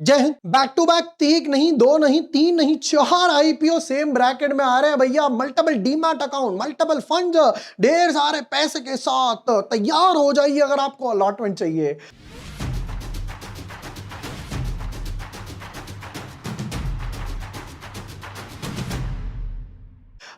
जय Hind. Back to back एक नहीं, दो नहीं, तीन नहीं, 4 आईपीओ सेम ब्रैकेट में आ रहे हैं भैया। Multiple demat account, multiple fund, ढेर सारे पैसे के साथ तैयार हो जाइए अगर आपको अलॉटमेंट चाहिए।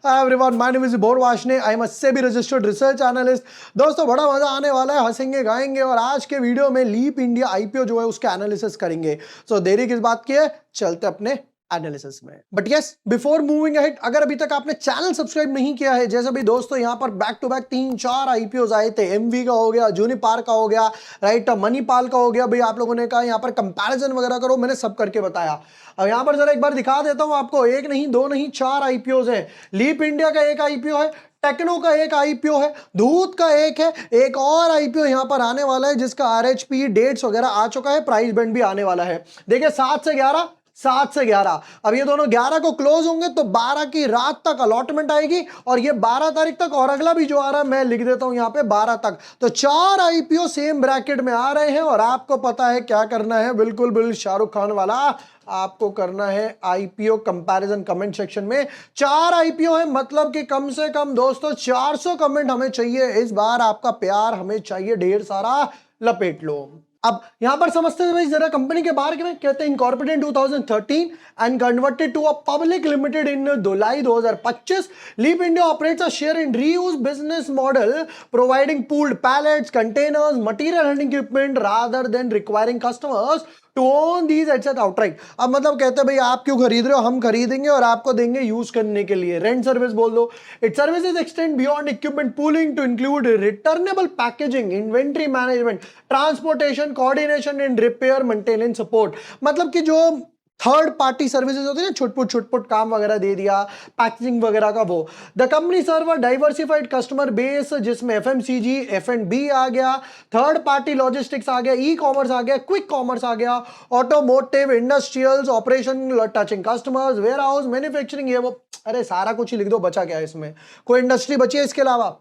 Hi everyone, my name is Vibhor Vashne. I am a SEBI registered research analyst. दोस्तों बड़ा मजा आने वाला है, हंसेंगे गाएंगे और आज के वीडियो में लीप इंडिया आईपीओ जो है उसके एनालिसिस करेंगे। सो देरी किस बात की है, चलते अपने एनालिसिस में। But yes, before moving ahead, अगर अभी तक आपने चैनल सब्सक्राइब नहीं किया है, जैसे भी दोस्तों यहाँ पर बैक टू बैक 3-4 आईपीओ आए थे। एमवी का हो गया, जूनिपार का हो गया, राइट, मणिपाल का हो गया। भाई आप लोगों ने कहा यहाँ पर कंपैरिजन वगैरह करो, मैंने सब करके बताया। अब यहाँ पर जरा एक बार दिखा देता हूँ आपको। एक नहीं, दो नहीं, 4 आईपीओ है। लीप इंडिया का एक आईपीओ है, टेक्नो का एक आईपीओ है, धूत का एक है, एक और आईपीओ यहां पर आने वाला है जिसका आरएचपी डेट्स वगैरह आ चुका है, प्राइस बैंड भी आने वाला है। देखिए 7 से 11, 7 से 11। अब ये दोनों 11 को क्लोज होंगे तो 12 की रात तक अलॉटमेंट आएगी और ये 12 तारीख तक, और अगला भी जो आ रहा है मैं लिख देता हूं यहां पे 12 तक। तो 4 आईपीओ सेम ब्रैकेट में आ रहे हैं और आपको पता है क्या करना है। बिल्कुल बिल्कुल शाहरुख खान वाला आपको करना है आईपीओ कंपैरिजन कमेंट सेक्शन में। 4 आईपीओ है, मतलब कि कम से कम दोस्तों 400 कमेंट हमें चाहिए इस बार। आपका प्यार हमें चाहिए ढेर सारा, लपेट लो। अब यहां पर समझते हैं भाई जरा कंपनी के बारे में। कहते हैं incorporated in 2013 and converted to a public limited in July 2025। Leap India operates a share in reuse business model providing pooled pallets, containers, material handling equipment rather than requiring customers to own these assets outright. अब मतलब कहते हैं भाई आप क्यों खरीद रहे हो, हम खरीदेंगे और आपको देंगे यूज करने के लिए। रेंट सर्विस बोल दो। It services extend beyond equipment pooling to include returnable packaging, inventory management, transportation, coordination and repair, maintenance, support. मतलब कि जो थर्ड पार्टी सर्विसेज होती है, छुटपुट छुटपुट काम वगैरह दे दिया, पैकेजिंग वगैरह का वो। The company serve diversified customer base जिसमें एफएमसीजी, एफ&बी आ गया, थर्ड पार्टी लॉजिस्टिक्स आ गया, ई कॉमर्स आ गया, क्विक कॉमर्स आ गया, automotive, industrials, operation touching customers, warehouse, manufacturing, ये वो। अरे सारा कुछ ही लिख दो, बचा क्या है इसमें? कोई इंडस्ट्री बची है इसके अलावा?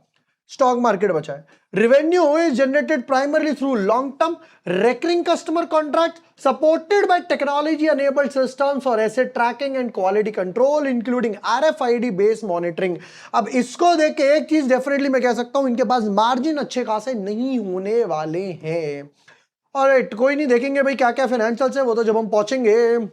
स्टॉक मार्केट बचा है। Revenue is generated primarily through long term recurring customer contracts supported by technology enabled systems for asset tracking and quality control including RFID based monitoring। अब इसको देख के एक चीज डेफिनेटली मैं कह सकता हूं, इनके पास मार्जिन अच्छे खासे नहीं होने वाले हैं। और कोई नहीं, देखेंगे भाई क्या क्या फाइनेंशियल्स है, वो तो जब हम पहुंचेंगे।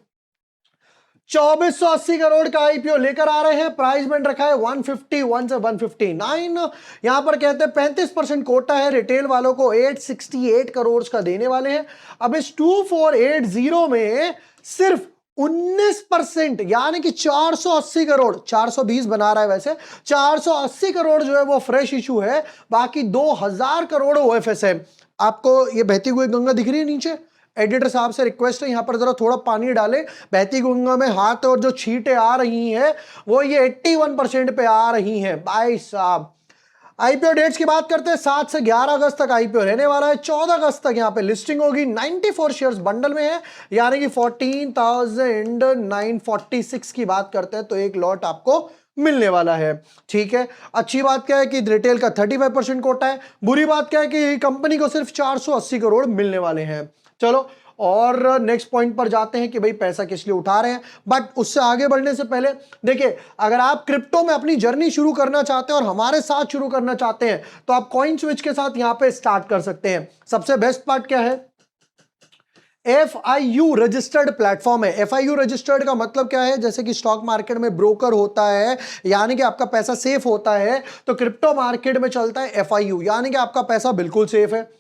2480 करोड़ का आईपीओ लेकर आ रहे हैं। प्राइस बैंड रखा है 151 से 159। यहां पर कहते हैं 35% कोटा है, रिटेल वालों को 868 करोड़ का देने वाले हैं। अब इस 2480 में सिर्फ 19% यानी कि 480 करोड़, 420 बना रहा है वैसे, 480 करोड़ जो है वो फ्रेश इशू है, बाकी 2000 करोड़ ओएफएस है। आपको ये बहती हुई गंगा दिख रही है नीचे? एडिटर साहब से रिक्वेस्ट है यहां पर जरा थोड़ा पानी डाले। बहती गंगा में हाथ और जो छींटे आ रही हैं वो ये 81% पे आ रही हैं भाई साहब। आईपीओ डेट्स की बात करते हैं, 7 से 11 अगस्त तक आईपीओ रहने वाला है। 14 अगस्त तक यहां पे लिस्टिंग होगी। 94 शेयर्स बंडल में है, यानी कि 14,946 की बात करते हैं तो एक लॉट आपको मिलने वाला है। ठीक है, अच्छी बात क्या है कि रिटेल का 35% कोटा है। बुरी बात क्या है कि कंपनी को सिर्फ 480 करोड़ मिलने वाले हैं। चलो और नेक्स्ट पॉइंट पर जाते हैं कि भाई पैसा किस लिए उठा रहे हैं। बट उससे आगे बढ़ने से पहले देखिए, अगर आप क्रिप्टो में अपनी जर्नी शुरू करना चाहते हैं और हमारे साथ शुरू करना चाहते हैं तो आप कॉइन स्विच के साथ यहां पे स्टार्ट कर सकते हैं। सबसे बेस्ट पार्ट क्या है? FIU रजिस्टर्ड प्लेटफॉर्म है। FIU रजिस्टर्ड का मतलब क्या है? जैसे कि स्टॉक मार्केट में ब्रोकर होता है यानी कि आपका पैसा सेफ होता है, तो क्रिप्टो मार्केट में चलता है FIU यानी कि आपका पैसा बिल्कुल सेफ है।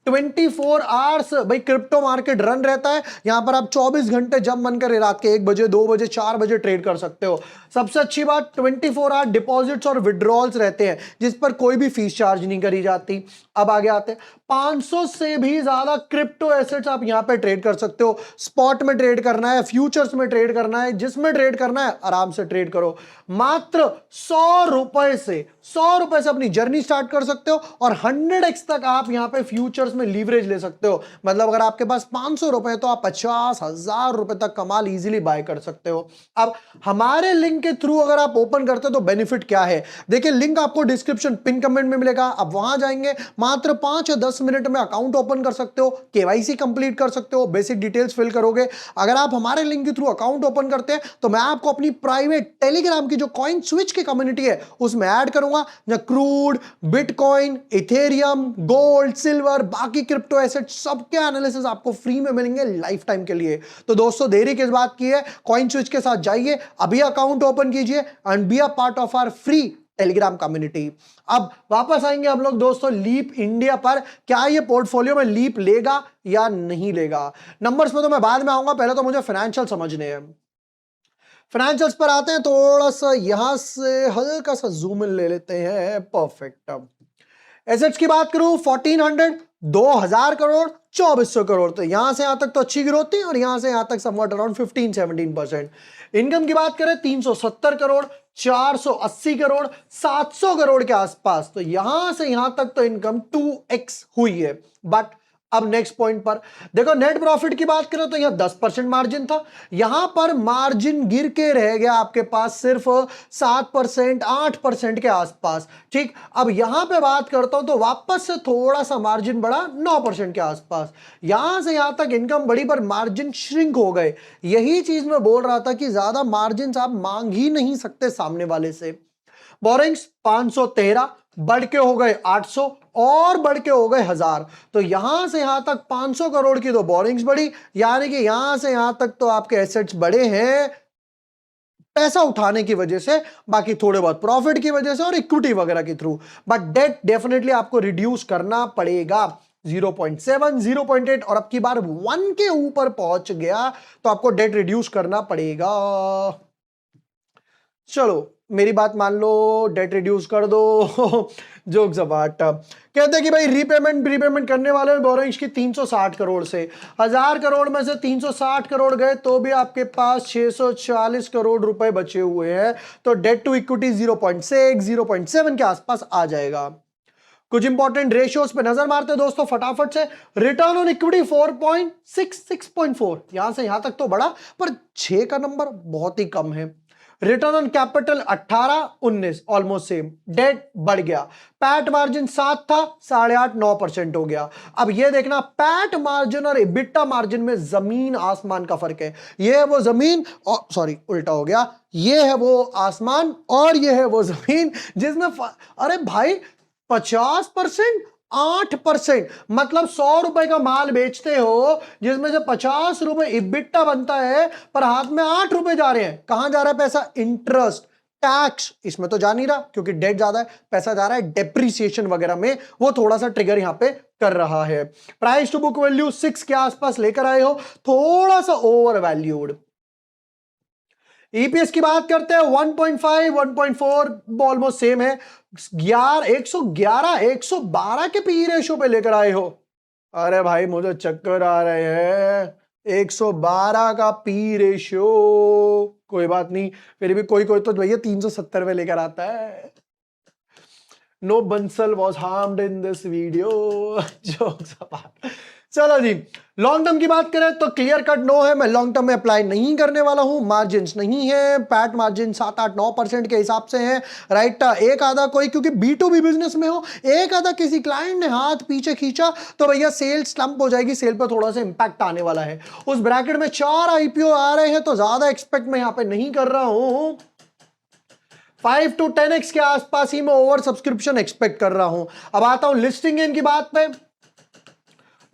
24 आवर्स भाई क्रिप्टो मार्केट रन रहता है। यहां पर आप 24 घंटे जब मन करे रात के 1 बजे, 2 बजे, 4 बजे ट्रेड कर सकते हो। सबसे अच्छी बात 24 आवर डिपॉजिट्स और विड्रॉल्स रहते हैं जिस पर कोई भी फीस चार्ज नहीं करी जाती। अब आगे आते हैं, 500 से भी ज्यादा क्रिप्टो एसेट्स आप यहां पे ट्रेड कर सकते हो। स्पॉट में ट्रेड करना है, फ्यूचर्स में ट्रेड करना है, जिसमें ट्रेड करना है आराम से ट्रेड करो। मात्र 100 रुपए से 100 रुपए से अपनी जर्नी स्टार्ट कर सकते हो और 100x तक आप यहां पे फ्यूचर्स में लीवरेज ले सकते हो। मतलब अगर आपके पास 500 रुपए तो आप 50,000 रुपए तक कमाल इजीली बाय कर सकते हो। अब हमारे लिंक के थ्रू अगर आप ओपन करते हो तो बेनिफिट क्या है, देखिए लिंक आपको डिस्क्रिप्शन पिन कमेंट में मिलेगा। आप वहां जाएंगे, मात्र 5 या 10 मिनट में अकाउंट ओपन कर सकते हो, केवाईसी कंप्लीट कर सकते हो, बेसिक डिटेल्स फिल करोगे। अगर आप हमारे लिंक के थ्रू अकाउंट ओपन करते हैं तो मैं आपको अपनी प्राइवेट टेलीग्राम की जो कॉइन स्विच की कम्युनिटी है उसमें ऐड करूंगा, जहां crude, bitcoin, Ethereum, gold, silver, बाकी क्रिप्टो एसेट सबके एनालिसिस आपको फ्री में मिलेंगे लाइफ टाइम के लिए। तो दोस्तों देरी किस बात की है, कॉइन स्विच के साथ जाइए, अभी अकाउंट ओपन कीजिए and be a part of our free Telegram community. अब वापस आएंगे हम लोग दोस्तों लीप इंडिया पर, क्या ये पोर्टफोलियो में लीप लेगा या नहीं लेगा। नंबर्स पे तो मैं बाद में आऊंगा, पहले तो मुझे फाइनेंशियल समझने हैं। फाइनेंशियल्स पर आते हैं, थोड़ा सा यहां से हल्का सा जूम इन ले लेते हैं। परफेक्ट। एसेट्स की बात करूं 1400, 2000 करोड़, 2400 करोड़, तो यहां से यहां तक तो अच्छी ग्रोथ थी और यहां से यहां तक समवट अराउंड 15-17%। इनकम की बात करें 370 करोड़, 480 करोड़, 700 करोड़ के आसपास, तो यहां से यहां तक तो इनकम 2x हुई है। बट अब नेक्स्ट पॉइंट पर देखो, नेट प्रॉफिट की बात करें तो यहां 10% मार्जिन था, यहां पर मार्जिन गिर के रह गया आपके पास सिर्फ 7%, 8% के आसपास। ठीक, अब यहां पे बात करता हूं तो वापस से थोड़ा सा मार्जिन बढ़ा 9% के आसपास। यहां से यहां तक इनकम बढ़ी पर मार्जिन श्रिंक हो गए। यही चीज मैं बोल रहा था कि ज्यादा मार्जिन आप मांग ही नहीं सकते सामने वाले से। बोरिंग्स 513 बढ़ के हो गए 800 और बढ़ के हो गए 1000, तो यहां से यहां तक 500 करोड़ की तो बोरिंग्स बढ़ी, यानी कि यहां से यहां तक तो आपके एसेट्स बढ़े हैं पैसा उठाने की वजह से, बाकी थोड़े बहुत प्रॉफिट की वजह से और इक्विटी वगैरह के थ्रू। बट डेट डेफिनेटली आपको रिड्यूस करना पड़ेगा। 0.7, 0.8 और अब की बार 1 के ऊपर पहुंच गया तो आपको डेट रिड्यूस करना पड़ेगा। चलो मेरी बात मान लो, डेट रिड्यूस कर दो। जोक्स अपार्ट, कहते हैं कि भाई रीपेमेंट करने वाले बोरिंग्स की 360 करोड़ से 1000 करोड़ में से 360 करोड़ गए तो भी आपके पास 640 करोड़ रुपए बचे हुए हैं, तो डेट टू इक्विटी 0.6, 0.7 के आसपास आ जाएगा। कुछ इंपॉर्टेंट रेशियोज पे नजर मारते हैं दोस्तों फटाफट से। रिटर्न ऑन इक्विटी 4.6, 6.4, यहां से यहां तक तो बढ़ा पर 6 का नंबर बहुत ही कम है। Return on capital 18, 19 almost same. Debt बढ़ गया। पैट मार्जिन 7 था, 8.5, 9% हो गया। अब ये देखना, पैट मार्जिन और इबिटा मार्जिन में जमीन आसमान का फर्क है। ये है वो जमीन, सॉरी उल्टा हो गया, ये है वो आसमान और ये है वो जमीन जिसमें अरे भाई 50%, 8%, मतलब 100 रुपए का माल बेचते हो जिसमें से 50 रुपए इबिटा बनता है पर हाथ में 8 रुपए जा रहे हैं। कहां जा रहा है पैसा? इंटरेस्ट, टैक्स इसमें तो जा नहीं रहा क्योंकि डेट ज्यादा है, पैसा जा रहा है डेप्रीसिएशन वगैरह में, वो थोड़ा सा ट्रिगर यहां पे कर रहा है। प्राइस टू बुक वैल्यू 6 के आसपास लेकर आए हो, थोड़ा सा ओवर वैल्यूड। ईपीएस की बात करते हैं 1.5, 1.4 ऑलमोस्ट सेम है। 111, 112 के पी रेशो पे लेकर आए हो। अरे भाई मुझे चक्कर आ रहे हैं, 112 का पी रेशियो, कोई बात नहीं, फिर भी कोई कोई तो भैया 370 में लेकर आता है। No Bansal was harmed in this video. Jokes apart. चलो जी, लॉन्ग टर्म की बात करें तो क्लियर कट नो है, मैं लॉन्ग टर्म में अप्लाई नहीं करने वाला हूं। मार्जिन नहीं है, पैट मार्जिन 7-8-9% के हिसाब से है, राइट। एक आधा कोई क्योंकि B2B बिजनेस में हो, एक आधा किसी क्लाइंट ने हाथ पीछे खींचा तो भैया सेल स्लंप हो जाएगी, सेल पर थोड़ा सा इंपैक्ट आने वाला है। उस ब्रैकेट में 4 IPO आ रहे हैं तो ज्यादा एक्सपेक्ट मैं यहां पर नहीं कर रहा हूं। 5 to 10x के आसपास ही मैं ओवर सब्सक्रिप्शन एक्सपेक्ट कर रहा हूं। अब आता हूं लिस्टिंग गेन की बात पे,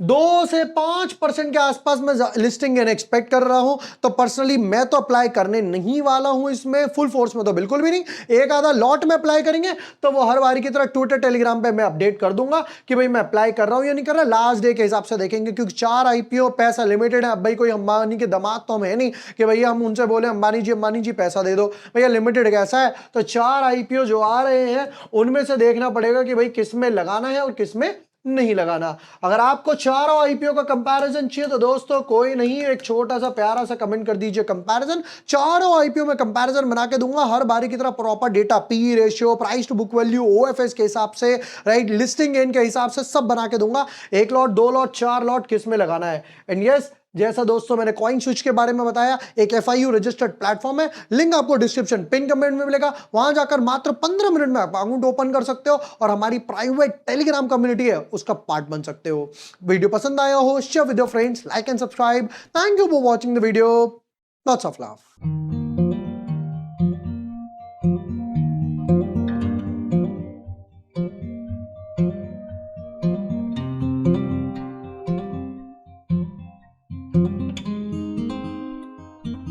2 से 5% के आसपास मैं लिस्टिंग गेन एक्सपेक्ट कर रहा हूं। तो पर्सनली मैं तो अप्लाई करने नहीं वाला हूं इसमें, फुल फोर्स में तो बिल्कुल भी नहीं। एक आधा लॉट में अप्लाई करेंगे तो वो हर बारी की तरह ट्विटर टेलीग्राम पे मैं अपडेट कर दूंगा कि भाई मैं अप्लाई कर रहा हूं या नहीं कर रहा। लास्ट डे के हिसाब से देखेंगे क्योंकि 4 IPO, पैसा लिमिटेड है। अब भाई कोई अंबानी के दामाद तो हम है नहीं कि भैया हम उनसे बोले अंबानी जी पैसा दे दो, भैया लिमिटेड कैसा है। तो 4 IPO जो आ रहे हैं उनमें से देखना पड़ेगा कि भाई किस में लगाना है और किस में नहीं लगाना। अगर आपको चारों आईपीओ का कंपैरिजन चाहिए तो दोस्तों कोई नहीं, एक छोटा सा प्यारा सा कमेंट कर दीजिए कंपैरिजन, चारों आईपीओ में कंपैरिजन बना के दूंगा हर बारी की तरह, proper data, P ratio, price to book value, OFS के हिसाब से, राइट, लिस्टिंग गेन के हिसाब से सब बना के दूंगा। 1 लॉट, 2 लॉट, 4 लॉट किस में लगाना है। एंड यस, जैसा दोस्तों मैंने कॉइन स्विच के बारे में बताया, एक एफआईयू रजिस्टर्ड प्लेटफॉर्म है, लिंक आपको डिस्क्रिप्शन पिन कमेंट में मिलेगा, वहां जाकर मात्र 15 मिनट में आप अकाउंट ओपन कर सकते हो और हमारी प्राइवेट टेलीग्राम कम्युनिटी है उसका पार्ट बन सकते हो। वीडियो पसंद आया हो, share with your friends, like and subscribe. Thank you for watching the video, lots of love.